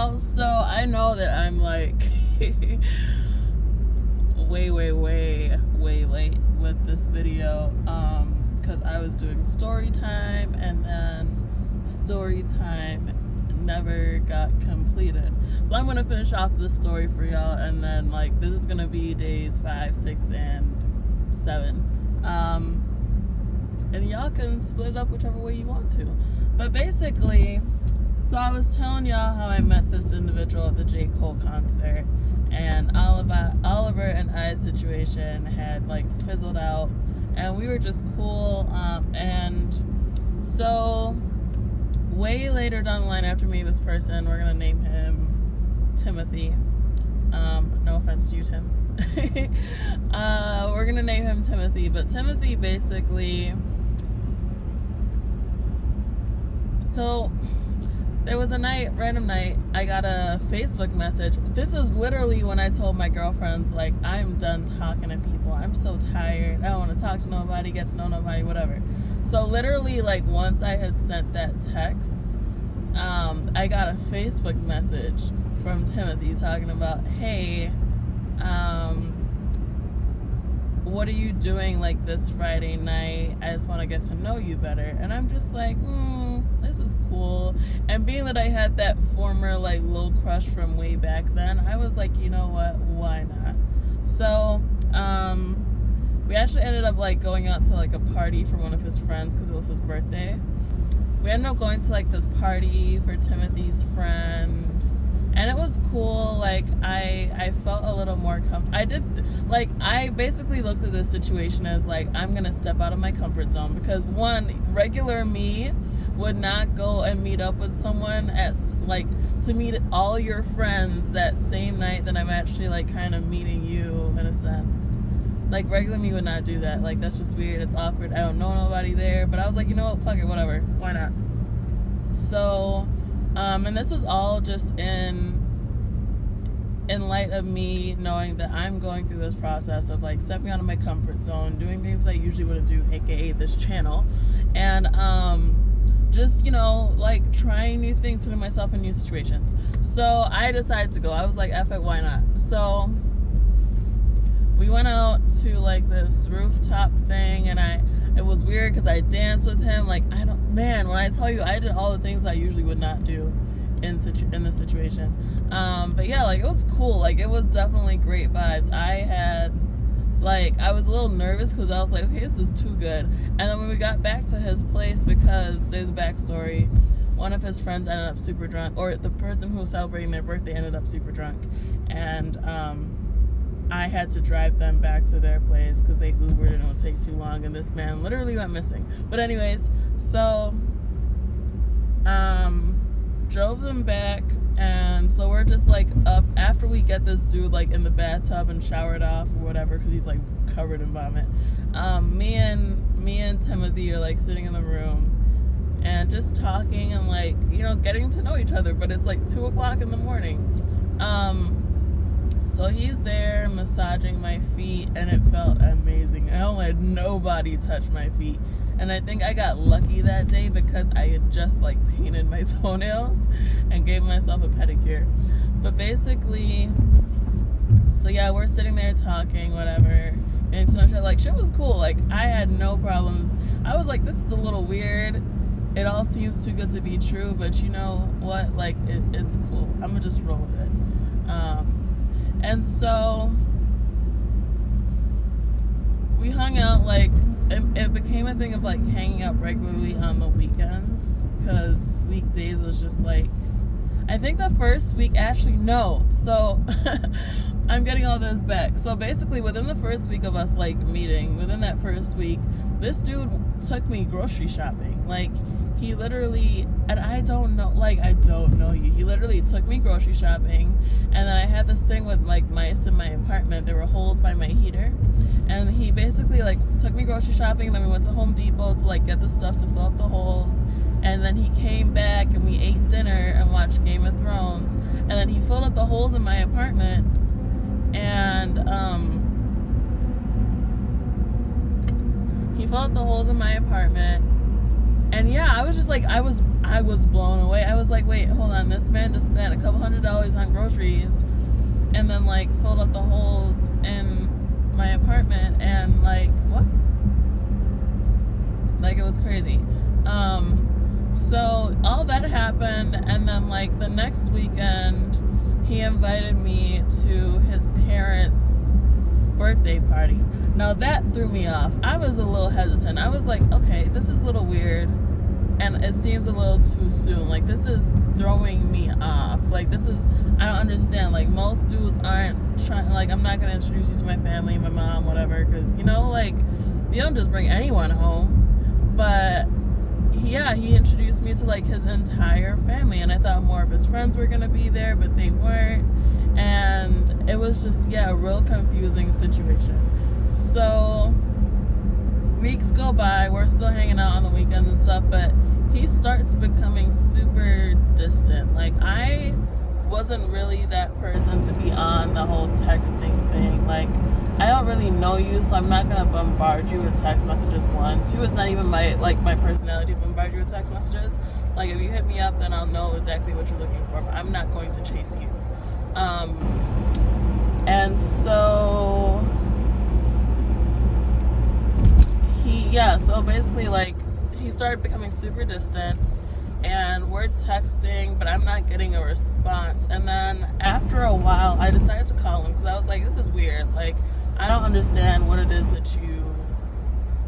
y'all. So I know that I'm like way late with this video, because I was doing story time and then story time never got completed. So I'm gonna finish off this story for y'all, and then like this is gonna be days 5, 6, and 7. And y'all can split it up whichever way you want to. But basically, so I was telling y'all how I met this individual at the J. Cole concert, and Oliver and I's situation had like fizzled out, and we were just cool. And so way later down the line, after meeting this person, we're gonna name him Timothy. No offense to you, Tim. We're gonna name him Timothy, but Timothy basically. So there was a random night, I got a Facebook message. This is literally when I told my girlfriends, like, I'm done talking to people. I'm so tired. I don't want to talk to nobody, get to know nobody, whatever. So literally, like, once I had sent that text, I got a Facebook message from Timothy talking about, hey, what are you doing like this Friday night? I just want to get to know you better. And I'm just like, this is cool. And being that I had that former like little crush from way back then, I was like, you know what, why not? So we actually ended up like going out to like a party for one of his friends because it was his birthday. We ended up going to like this party for Timothy's friend, and it was cool. Like I felt a little more I basically looked at this situation as like, I'm gonna step out of my comfort zone, because one, regular me would not go and meet up with someone to meet all your friends that same night that I'm actually like kind of meeting you in a sense. Like regular me would not do that. Like that's just weird. It's awkward. I don't know nobody there. But I was like, you know what? Fuck it. Whatever. Why not? So, and this was all just in light of me knowing that I'm going through this process of like stepping out of my comfort zone, doing things that I usually wouldn't do, aka this channel, and just, you know, like trying new things, putting myself in new situations. So I decided to go. I was like, F it, why not? So we went out to like this rooftop thing, and it was weird because I danced with him. Like, when I tell you, I did all the things I usually would not do in this situation. But yeah, like it was cool. Like it was definitely great vibes. I was a little nervous because I was like, okay, this is too good. And then when we got back to his place, because there's a backstory, one of his friends ended up super drunk, or the person who was celebrating their birthday ended up super drunk, and I had to drive them back to their place because they Ubered and it would take too long, and this man literally went missing. But anyways, so drove them back, and so we're just like up after we get this dude like in the bathtub and showered off or whatever because he's like covered in vomit. Me and Timothy are like sitting in the room and just talking and like, you know, getting to know each other, but it's like 2 o'clock in the morning. So he's there massaging my feet, and it felt amazing. I don't let nobody touch my feet. And I think I got lucky that day because I had just like painted my toenails and gave myself a pedicure. But basically, so yeah, we're sitting there talking, whatever. And so like shit was cool. Like I had no problems. I was like, this is a little weird. It all seems too good to be true, but you know what? Like it's cool. I'm gonna just roll with it. And so we hung out, like it became a thing of like hanging out regularly on the weekends, because weekdays was just like, I think the first week, actually no, so I'm getting all this back. So basically within the first week of us like meeting, within that first week, this dude took me grocery shopping. Like he literally, and I don't know you, he literally took me grocery shopping, and then I had this thing with like mice in my apartment. There were holes by my heater, and he basically like took me grocery shopping, and then we went to Home Depot to like get the stuff to fill up the holes, and then he came back and we ate dinner and watched Game of Thrones, and then he filled up the holes in my apartment, and he filled up the holes in my apartment. And yeah, I was just like, I I was blown away. I was like, wait, hold on, this man just spent a couple $100s on groceries and then like filled up the holes in my apartment, and like, what? Like, it was crazy. So all that happened, and then like the next weekend he invited me to his parents' birthday party. Now that threw me off. I was a little hesitant. I was like, okay, this is a little weird and it seems a little too soon. Like, this is throwing me off. Like, this is, I don't understand. Like, most dudes aren't trying, like, I'm not gonna introduce you to my family, my mom, whatever, because, you know, like, you don't just bring anyone home. But yeah, he introduced me to like his entire family, and I thought more of his friends were gonna be there, but they weren't, and it was just, yeah, a real confusing situation. So weeks go by, we're still hanging out on the weekends and stuff, but he starts becoming super distant. Like, I wasn't really that person to be on the whole texting thing. Like, I don't really know you, so I'm not gonna bombard you with text messages. 1, 2, it's not even my personality to bombard you with text messages. Like, if you hit me up, then I'll know exactly what you're looking for, but I'm not going to chase you. And so so basically, like, he started becoming super distant, and we're texting, but I'm not getting a response. And then after a while, I decided to call him because I was like, this is weird. Like, I don't understand what it is that you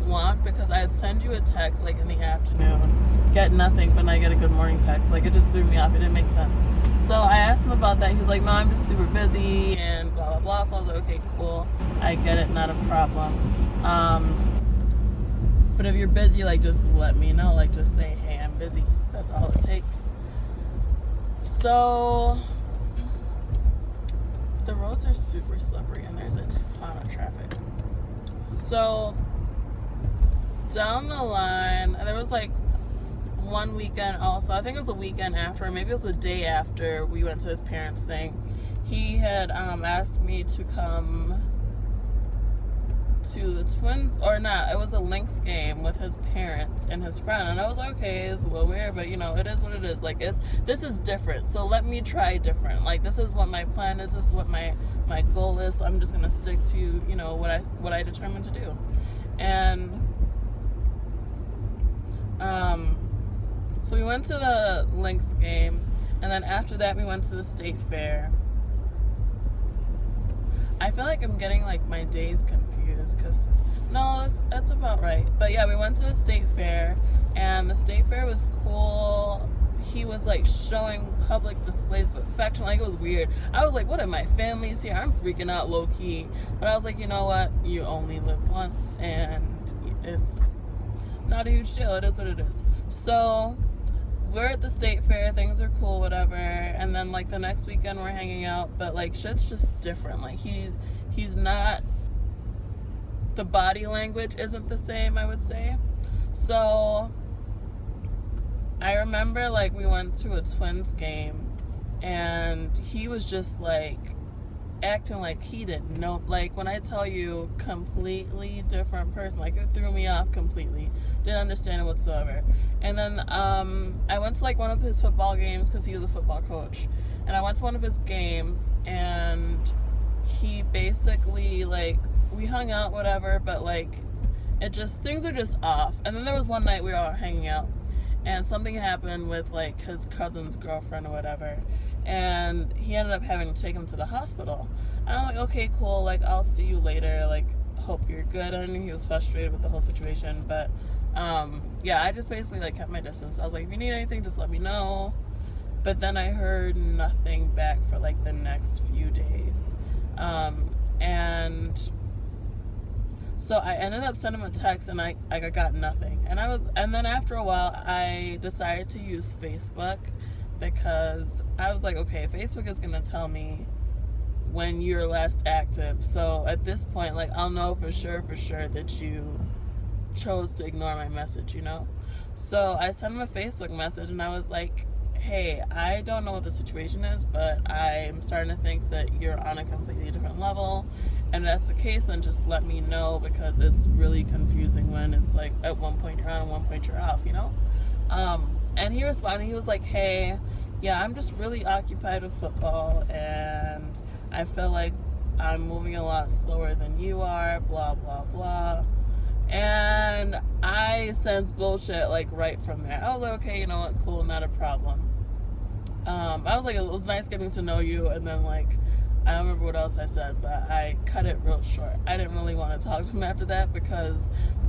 want, because I'd send you a text like in the afternoon, get nothing, but I get a good morning text. Like, it just threw me off. It didn't make sense. So I asked him about that. He was like, no, I'm just super busy and blah, blah, blah. So I was like, okay, cool. I get it. Not a problem. But if you're busy, like, just let me know. Like, just say, hey, I'm busy. That's all it takes. So the roads are super slippery and there's a ton of traffic. So down the line, there was like one weekend also, I think it was a weekend after, maybe it was the day after we went to his parents' thing. He had asked me to come to the Twins, or not, it was a Lynx game with his parents and his friend, and I was like, okay, it's a little weird, but you know, it is what it is. Like, this is different, so let me try different. Like, this is what my plan is, this is what my goal is, so I'm just gonna stick to, you know, what I determined to do. And so we went to the Lynx game, and then after that we went to the state fair. I feel like I'm getting like my days confused, because no, that's about right. But yeah, we went to the state fair, and the state fair was cool. He was like showing public displays of affection. Like, it was weird. I was like, what if my family's here? I'm freaking out low key. But I was like, you know what? You only live once, and it's not a huge deal. It is what it is. So we're at the state fair, things are cool, whatever, and then like the next weekend we're hanging out, but like shit's just different. Like, he's not, the body language isn't the same, I would say. So I remember like we went to a Twins game, and he was just like acting like he didn't know. Like, when I tell you, completely different person. Like, it threw me off completely. Didn't understand it whatsoever. And then I went to like one of his football games, because he was a football coach, and I went to one of his games, and he basically, like, we hung out, whatever, but like, it just, things are just off. And then there was one night we were all hanging out, and something happened with like his cousin's girlfriend or whatever, and he ended up having to take him to the hospital. And I'm like, okay, cool, like, I'll see you later, like, hope you're good. I knew he was frustrated with the whole situation, but yeah, I just basically like kept my distance. I was like, if you need anything, just let me know. But then I heard nothing back for like the next few days, and so I ended up sending him a text, and I got nothing. And then after a while, I decided to use Facebook, because I was like, okay, Facebook is gonna tell me when you're last active. So at this point, like, I'll know for sure that you chose to ignore my message, you know? So I sent him a Facebook message, and I was like, hey, I don't know what the situation is, but I'm starting to think that you're on a completely different level. And if that's the case, then just let me know, because it's really confusing when it's like at one point you're on and one point you're off, you know? And he responded, he was like, hey, yeah, I'm just really occupied with football, and I feel like I'm moving a lot slower than you are, blah, blah, blah. And I sensed bullshit, like, right from there. I was like, okay, you know what, cool, not a problem. I was like, it was nice getting to know you, and then, like, I don't remember what else I said, but I cut it real short. I didn't really want to talk to him after that because,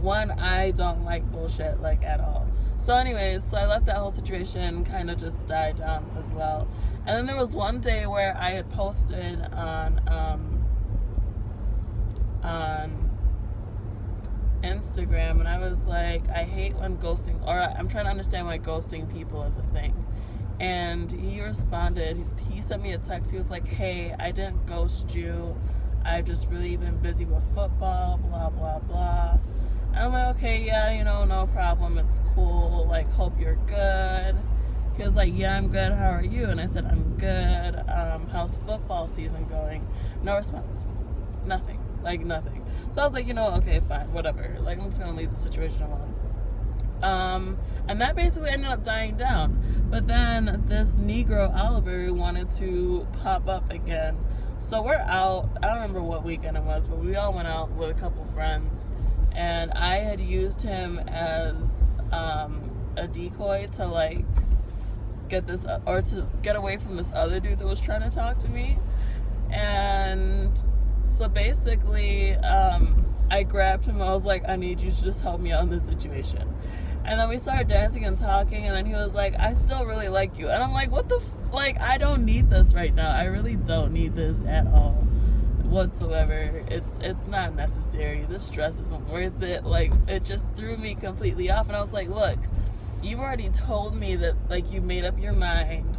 one, I don't like bullshit, like, at all. So anyways, so I let that whole situation kind of just die down, fizzle out. And then there was one day where I had posted on Instagram, and I was like, I hate when ghosting, or I'm trying to understand why ghosting people is a thing. And he responded, he sent me a text, he was like, hey, I didn't ghost you, I've just really been busy with football, blah, blah, blah. And I'm like, okay, yeah, you know, no problem, it's cool, like, hope you're good. He was like, yeah, I'm good, how are you? And I said, I'm good. How's football season going? No response. Nothing. Like, nothing. So I was like, you know, okay, fine, whatever. Like, I'm just gonna leave the situation alone. And that basically ended up dying down. But then this Negro Oliver wanted to pop up again. So we're out. I don't remember what weekend it was, but we all went out with a couple friends. And I had used him as a decoy to, like, get this, or to get away from this other dude that was trying to talk to me. And so basically, I grabbed him. I was like, I need you to just help me out in this situation. And then we started dancing and talking, and then he was like, I still really like you. And I'm like, what the like, I don't need this right now. I really don't need this at all, whatsoever. It's not necessary. This stress isn't worth it. Like, it just threw me completely off. And I was like, look, you've already told me that, like, you made up your mind.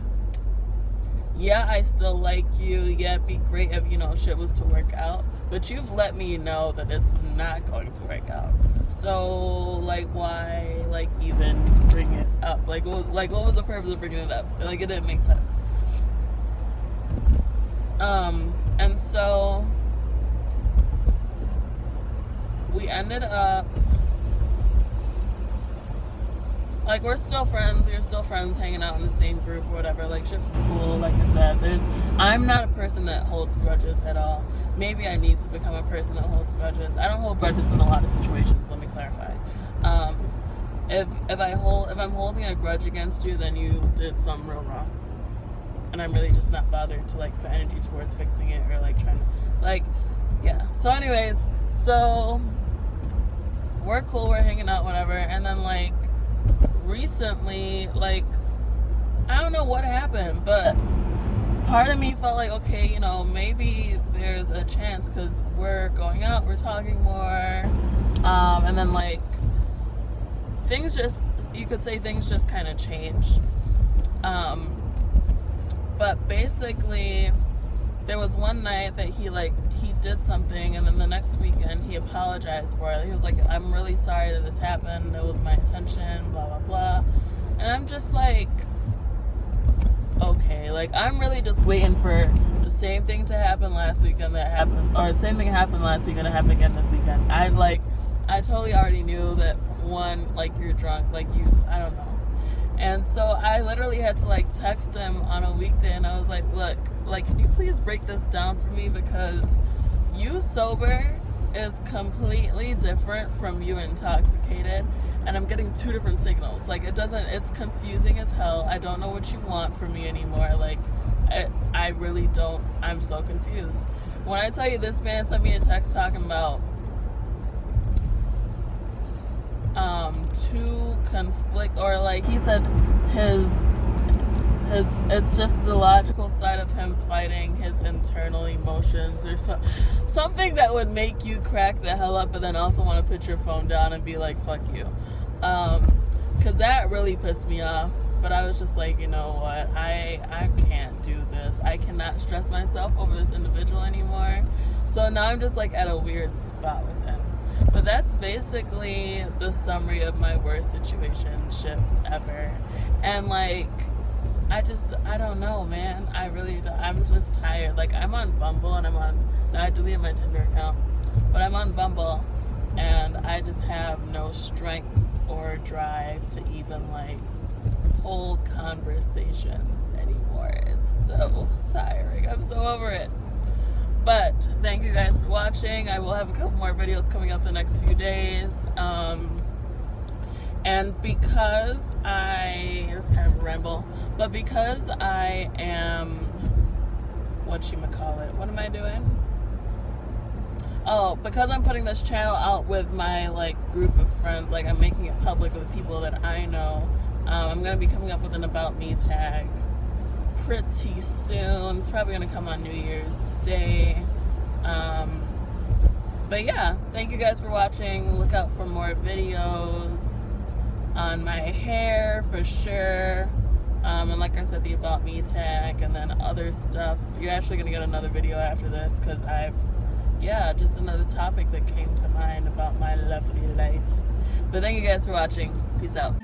Yeah, I still like you. Yeah, it'd be great if, you know, shit was to work out. But you've let me know that it's not going to work out. So, like, why, like, even bring it up? Like, what was the purpose of bringing it up? Like, it didn't make sense. And so we ended up, like, we're still friends. We're still friends, hanging out in the same group or whatever. Like, shit was cool. Like I said, I'm not a person that holds grudges at all. Maybe I need to become a person that holds grudges. I don't hold grudges in a lot of situations. Let me clarify. If I'm holding a grudge against you, then you did something real wrong, and I'm really just not bothered to, like, put energy towards fixing it or, like, trying to, like, yeah. So anyways, so we're cool. We're hanging out, whatever. And then, like, recently, like, I don't know what happened, but part of me felt like, okay, you know, maybe there's a chance, because we're going out, we're talking more, and then, like, you could say things just kind of changed. But basically, there was one night that he did something, and then the next weekend he apologized for it. He was like, I'm really sorry that this happened, it was my intention, blah, blah, blah. And I'm just like, okay, like, I'm really just waiting for the same thing to happen last weekend that happened, or the same thing happened last weekend to happen again this weekend. I totally already knew that, one, like, you're drunk, like, I don't know. And so I literally had to, like, text him on a weekday, and I was like, look, like, can you please break this down for me, because you sober is completely different from you intoxicated, and I'm getting two different signals. Like, it's confusing as hell. I don't know what you want from me anymore. Like, I really don't. I'm so confused. When I tell you, this man sent me a text talking about two conflict, or, like, he said it's just the logical side of him fighting his internal emotions, or something that would make you crack the hell up, but then also want to put your phone down and be like, fuck you. Because that really pissed me off. But I was just like, you know what, I can't do this. I cannot stress myself over this individual anymore. So now I'm just, like, at a weird spot with him. But that's basically the summary of my worst situationships ever. And, like, I don't know, man. I really don't. I'm just tired. Like, I'm on Bumble, and I deleted my Tinder account, but I'm on Bumble, and I just have no strength or drive to even, like, hold conversations anymore. It's so tiring. I'm so over it. But thank you guys for watching. I will have a couple more videos coming up the next few days. And because it's kind of a ramble, but because I am, what am I doing? Oh, because I'm putting this channel out with my like group of friends, like I'm making it public with people that I know, I'm going to be coming up with an About Me tag pretty soon. It's probably going to come on New Year's Day. But yeah, thank you guys for watching. Look out for more videos on my hair for sure. And like I said, the About Me tag, and then other stuff. You're actually going to get another video after this because just another topic that came to mind about my lovely life. But thank you guys for watching. Peace out.